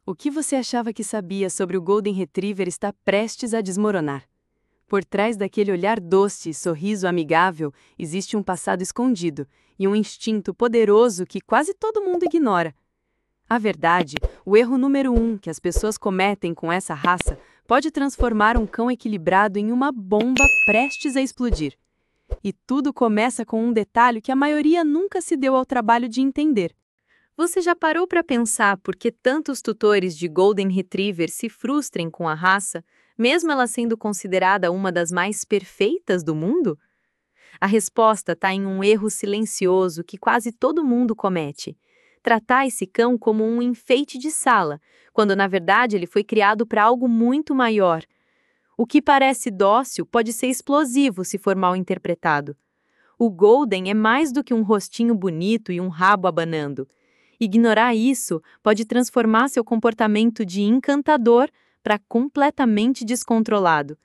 O que você achava que sabia sobre o Golden Retriever está prestes a desmoronar. Por trás daquele olhar doce e sorriso amigável, existe um passado escondido e um instinto poderoso que quase todo mundo ignora. A verdade, o erro número 1 que as pessoas cometem com essa raça pode transformar um cão equilibrado em uma bomba prestes a explodir. E tudo começa com um detalhe que a maioria nunca se deu ao trabalho de entender. Você já parou para pensar por que tantos tutores de Golden Retriever se frustrem com a raça, mesmo ela sendo considerada uma das mais perfeitas do mundo? A resposta está em um erro silencioso que quase todo mundo comete: tratar esse cão como um enfeite de sala, quando na verdade ele foi criado para algo muito maior. O que parece dócil pode ser explosivo se for mal interpretado. O Golden é mais do que um rostinho bonito e um rabo abanando. Ignorar isso pode transformar seu comportamento de encantador para completamente descontrolado.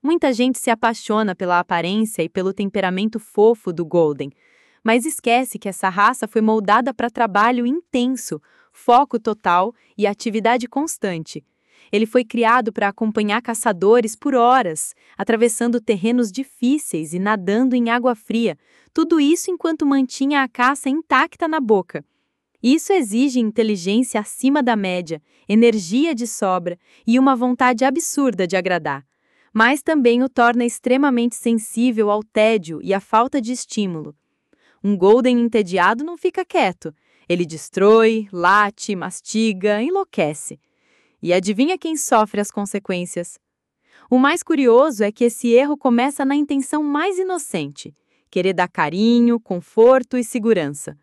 Muita gente se apaixona pela aparência e pelo temperamento fofo do Golden, mas esquece que essa raça foi moldada para trabalho intenso, foco total e atividade constante. Ele foi criado para acompanhar caçadores por horas, atravessando terrenos difíceis e nadando em água fria, tudo isso enquanto mantinha a caça intacta na boca. Isso exige inteligência acima da média, energia de sobra e uma vontade absurda de agradar. Mas também o torna extremamente sensível ao tédio e à falta de estímulo. Um Golden entediado não fica quieto. Ele destrói, late, mastiga, enlouquece. E adivinha quem sofre as consequências? O mais curioso é que esse erro começa na intenção mais inocente: querer dar carinho, conforto e segurança.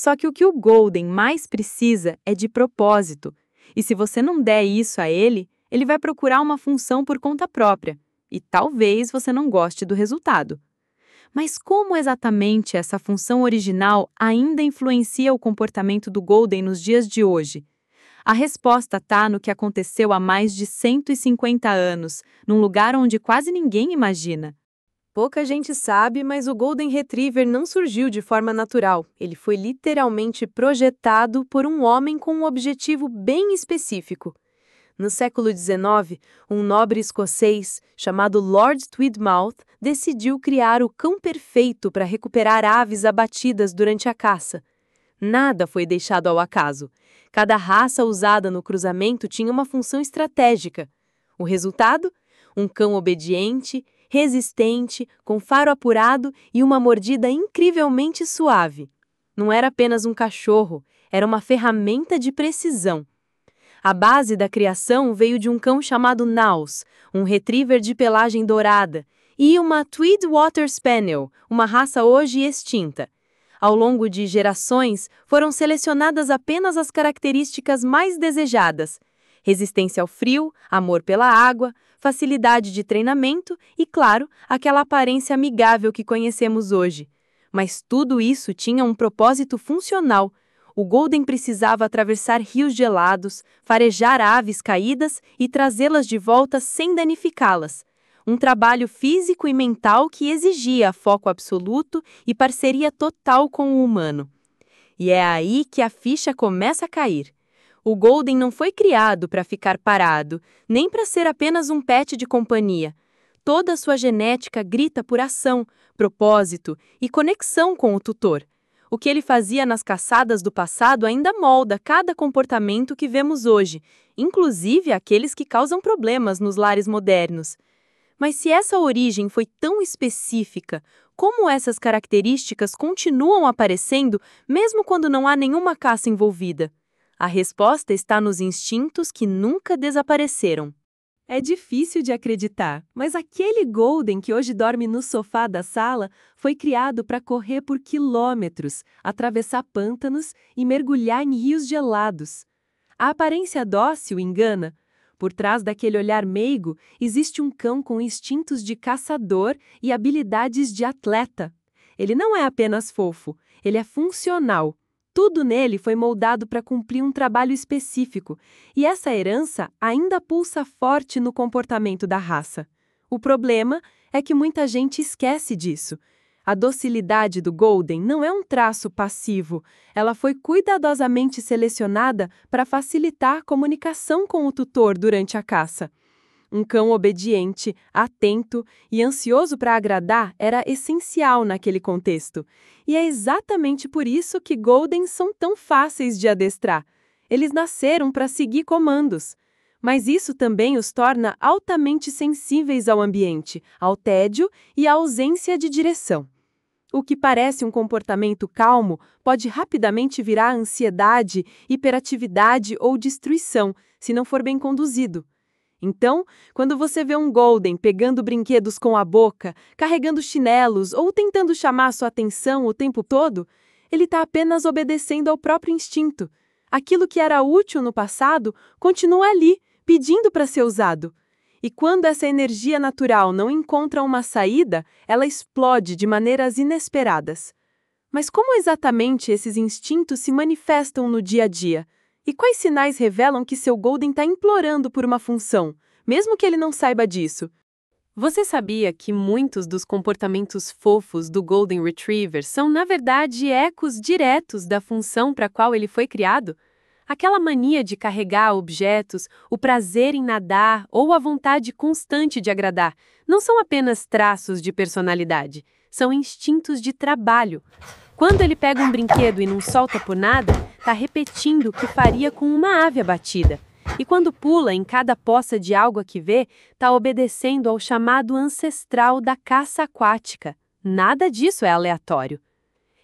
Só que o que o Golden mais precisa é de propósito. E se você não der isso a ele, ele vai procurar uma função por conta própria. E talvez você não goste do resultado. Mas como exatamente essa função original ainda influencia o comportamento do Golden nos dias de hoje? A resposta está no que aconteceu há mais de 150 anos, num lugar onde quase ninguém imagina. Pouca gente sabe, mas o Golden Retriever não surgiu de forma natural. Ele foi literalmente projetado por um homem com um objetivo bem específico. No século XIX, um nobre escocês chamado Lord Tweedmouth decidiu criar o cão perfeito para recuperar aves abatidas durante a caça. Nada foi deixado ao acaso. Cada raça usada no cruzamento tinha uma função estratégica. O resultado? Um cão obediente, resistente, com faro apurado e uma mordida incrivelmente suave. Não era apenas um cachorro, era uma ferramenta de precisão. A base da criação veio de um cão chamado Naus, um retriever de pelagem dourada, e uma Tweed Water Spaniel, uma raça hoje extinta. Ao longo de gerações, foram selecionadas apenas as características mais desejadas: resistência ao frio, amor pela água, facilidade de treinamento e, claro, aquela aparência amigável que conhecemos hoje. Mas tudo isso tinha um propósito funcional. O Golden precisava atravessar rios gelados, farejar aves caídas e trazê-las de volta sem danificá-las. Um trabalho físico e mental que exigia foco absoluto e parceria total com o humano. E é aí que a ficha começa a cair. O Golden não foi criado para ficar parado, nem para ser apenas um pet de companhia. Toda a sua genética grita por ação, propósito e conexão com o tutor. O que ele fazia nas caçadas do passado ainda molda cada comportamento que vemos hoje, inclusive aqueles que causam problemas nos lares modernos. Mas se essa origem foi tão específica, como essas características continuam aparecendo mesmo quando não há nenhuma caça envolvida? A resposta está nos instintos que nunca desapareceram. É difícil de acreditar, mas aquele Golden que hoje dorme no sofá da sala foi criado para correr por quilômetros, atravessar pântanos e mergulhar em rios gelados. A aparência dócil engana. Por trás daquele olhar meigo, existe um cão com instintos de caçador e habilidades de atleta. Ele não é apenas fofo, ele é funcional. Tudo nele foi moldado para cumprir um trabalho específico, e essa herança ainda pulsa forte no comportamento da raça. O problema é que muita gente esquece disso. A docilidade do Golden não é um traço passivo, ela foi cuidadosamente selecionada para facilitar a comunicação com o tutor durante a caça. Um cão obediente, atento e ansioso para agradar era essencial naquele contexto. E é exatamente por isso que Goldens são tão fáceis de adestrar. Eles nasceram para seguir comandos. Mas isso também os torna altamente sensíveis ao ambiente, ao tédio e à ausência de direção. O que parece um comportamento calmo pode rapidamente virar ansiedade, hiperatividade ou destruição, se não for bem conduzido. Então, quando você vê um Golden pegando brinquedos com a boca, carregando chinelos ou tentando chamar sua atenção o tempo todo, ele está apenas obedecendo ao próprio instinto. Aquilo que era útil no passado continua ali, pedindo para ser usado. E quando essa energia natural não encontra uma saída, ela explode de maneiras inesperadas. Mas como exatamente esses instintos se manifestam no dia a dia? E quais sinais revelam que seu Golden está implorando por uma função, mesmo que ele não saiba disso? Você sabia que muitos dos comportamentos fofos do Golden Retriever são, na verdade, ecos diretos da função para a qual ele foi criado? Aquela mania de carregar objetos, o prazer em nadar ou a vontade constante de agradar não são apenas traços de personalidade, são instintos de trabalho. Quando ele pega um brinquedo e não solta por nada, está repetindo o que faria com uma ave abatida. E quando pula em cada poça de água que vê, está obedecendo ao chamado ancestral da caça aquática. Nada disso é aleatório.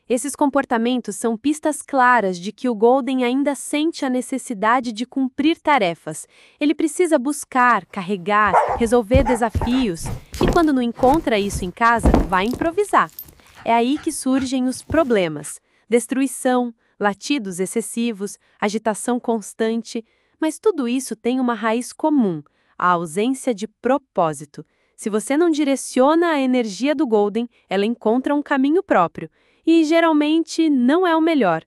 Esses comportamentos são pistas claras de que o Golden ainda sente a necessidade de cumprir tarefas. Ele precisa buscar, carregar, resolver desafios. E quando não encontra isso em casa, vai improvisar. É aí que surgem os problemas. Destruição, latidos excessivos, agitação constante. Mas tudo isso tem uma raiz comum, a ausência de propósito. Se você não direciona a energia do Golden, ela encontra um caminho próprio. E, geralmente, não é o melhor.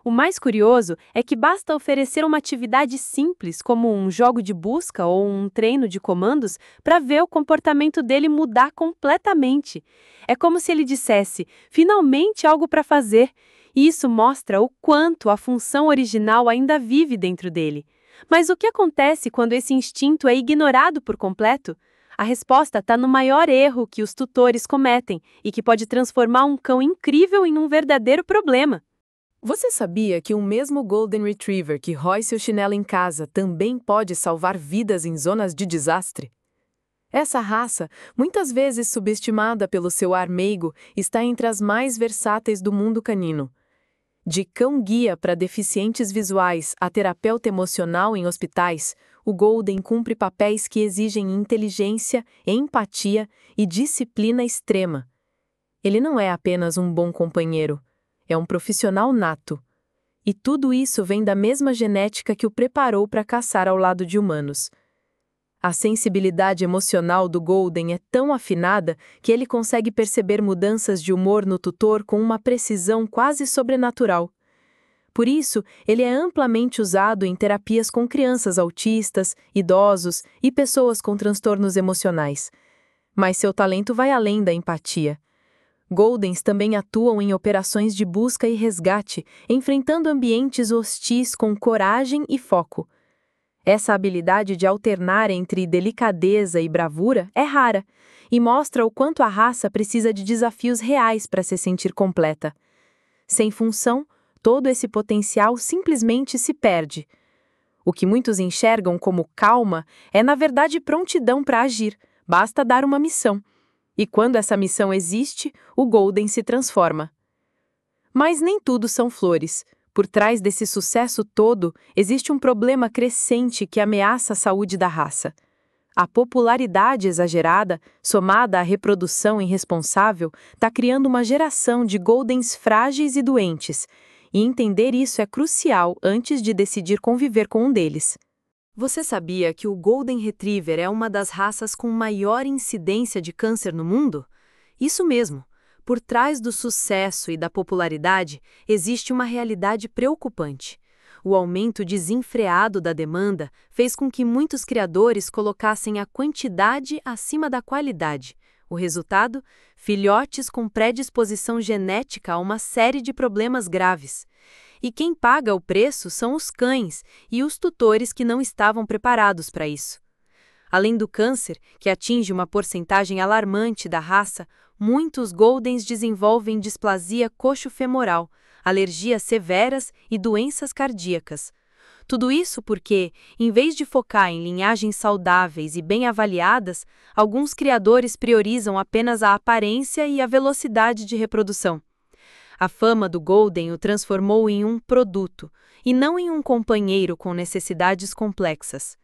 O mais curioso é que basta oferecer uma atividade simples, como um jogo de busca ou um treino de comandos, para ver o comportamento dele mudar completamente. É como se ele dissesse, finalmente algo para fazer, e isso mostra o quanto a função original ainda vive dentro dele. Mas o que acontece quando esse instinto é ignorado por completo? A resposta está no maior erro que os tutores cometem e que pode transformar um cão incrível em um verdadeiro problema. Você sabia que o mesmo Golden Retriever que rói seu chinelo em casa também pode salvar vidas em zonas de desastre? Essa raça, muitas vezes subestimada pelo seu ar meigo, está entre as mais versáteis do mundo canino. De cão-guia para deficientes visuais a terapeuta emocional em hospitais, o Golden cumpre papéis que exigem inteligência, empatia e disciplina extrema. Ele não é apenas um bom companheiro, é um profissional nato. E tudo isso vem da mesma genética que o preparou para caçar ao lado de humanos. A sensibilidade emocional do Golden é tão afinada que ele consegue perceber mudanças de humor no tutor com uma precisão quase sobrenatural. Por isso, ele é amplamente usado em terapias com crianças autistas, idosos e pessoas com transtornos emocionais. Mas seu talento vai além da empatia. Goldens também atuam em operações de busca e resgate, enfrentando ambientes hostis com coragem e foco. Essa habilidade de alternar entre delicadeza e bravura é rara e mostra o quanto a raça precisa de desafios reais para se sentir completa. Sem função, todo esse potencial simplesmente se perde. O que muitos enxergam como calma é, na verdade, prontidão para agir, basta dar uma missão. E quando essa missão existe, o Golden se transforma. Mas nem tudo são flores. Por trás desse sucesso todo, existe um problema crescente que ameaça a saúde da raça. A popularidade exagerada, somada à reprodução irresponsável, está criando uma geração de Goldens frágeis e doentes, e entender isso é crucial antes de decidir conviver com um deles. Você sabia que o Golden Retriever é uma das raças com maior incidência de câncer no mundo? Isso mesmo. Por trás do sucesso e da popularidade, existe uma realidade preocupante. O aumento desenfreado da demanda fez com que muitos criadores colocassem a quantidade acima da qualidade, O resultado? Filhotes com predisposição genética a uma série de problemas graves. E quem paga o preço são os cães e os tutores que não estavam preparados para isso. Além do câncer, que atinge uma porcentagem alarmante da raça, muitos Goldens desenvolvem displasia coxo-femoral, alergias severas e doenças cardíacas. Tudo isso porque, em vez de focar em linhagens saudáveis e bem avaliadas, alguns criadores priorizam apenas a aparência e a velocidade de reprodução. A fama do Golden o transformou em um produto, e não em um companheiro com necessidades complexas.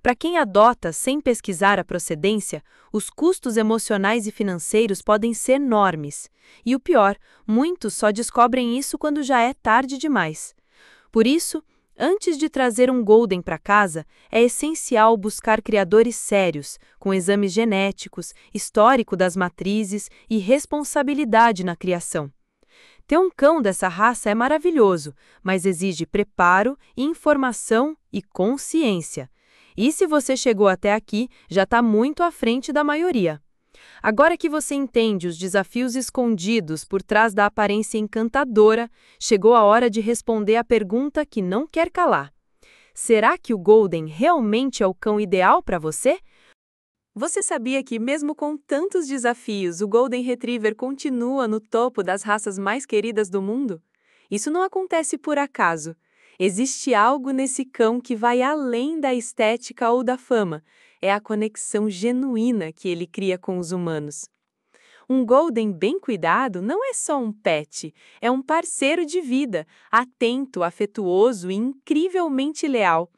Para quem adota sem pesquisar a procedência, os custos emocionais e financeiros podem ser enormes. E o pior, muitos só descobrem isso quando já é tarde demais. Por isso, antes de trazer um Golden para casa, é essencial buscar criadores sérios, com exames genéticos, histórico das matrizes e responsabilidade na criação. Ter um cão dessa raça é maravilhoso, mas exige preparo, informação e consciência. E se você chegou até aqui, já está muito à frente da maioria. Agora que você entende os desafios escondidos por trás da aparência encantadora, chegou a hora de responder a pergunta que não quer calar. Será que o Golden realmente é o cão ideal para você? Você sabia que, mesmo com tantos desafios, o Golden Retriever continua no topo das raças mais queridas do mundo? Isso não acontece por acaso. Existe algo nesse cão que vai além da estética ou da fama. É a conexão genuína que ele cria com os humanos. Um Golden bem cuidado não é só um pet, é um parceiro de vida, atento, afetuoso e incrivelmente leal.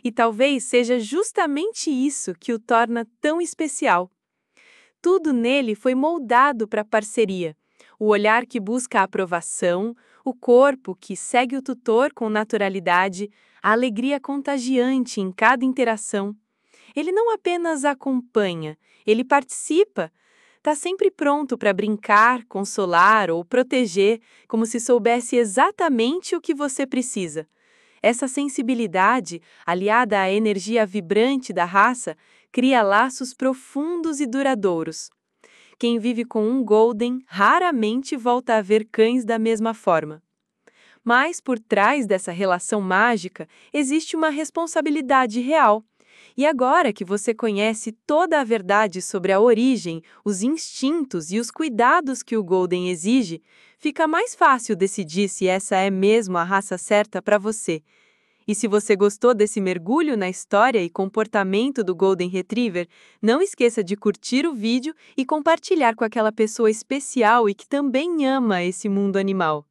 E talvez seja justamente isso que o torna tão especial. Tudo nele foi moldado para a parceria. O olhar que busca a aprovação, o corpo que segue o tutor com naturalidade, a alegria contagiante em cada interação. Ele não apenas acompanha, ele participa. Está sempre pronto para brincar, consolar ou proteger, como se soubesse exatamente o que você precisa. Essa sensibilidade, aliada à energia vibrante da raça, cria laços profundos e duradouros. Quem vive com um Golden raramente volta a ver cães da mesma forma. Mas, por trás dessa relação mágica, existe uma responsabilidade real. E agora que você conhece toda a verdade sobre a origem, os instintos e os cuidados que o Golden exige, fica mais fácil decidir se essa é mesmo a raça certa para você. E se você gostou desse mergulho na história e comportamento do Golden Retriever, não esqueça de curtir o vídeo e compartilhar com aquela pessoa especial e que também ama esse mundo animal.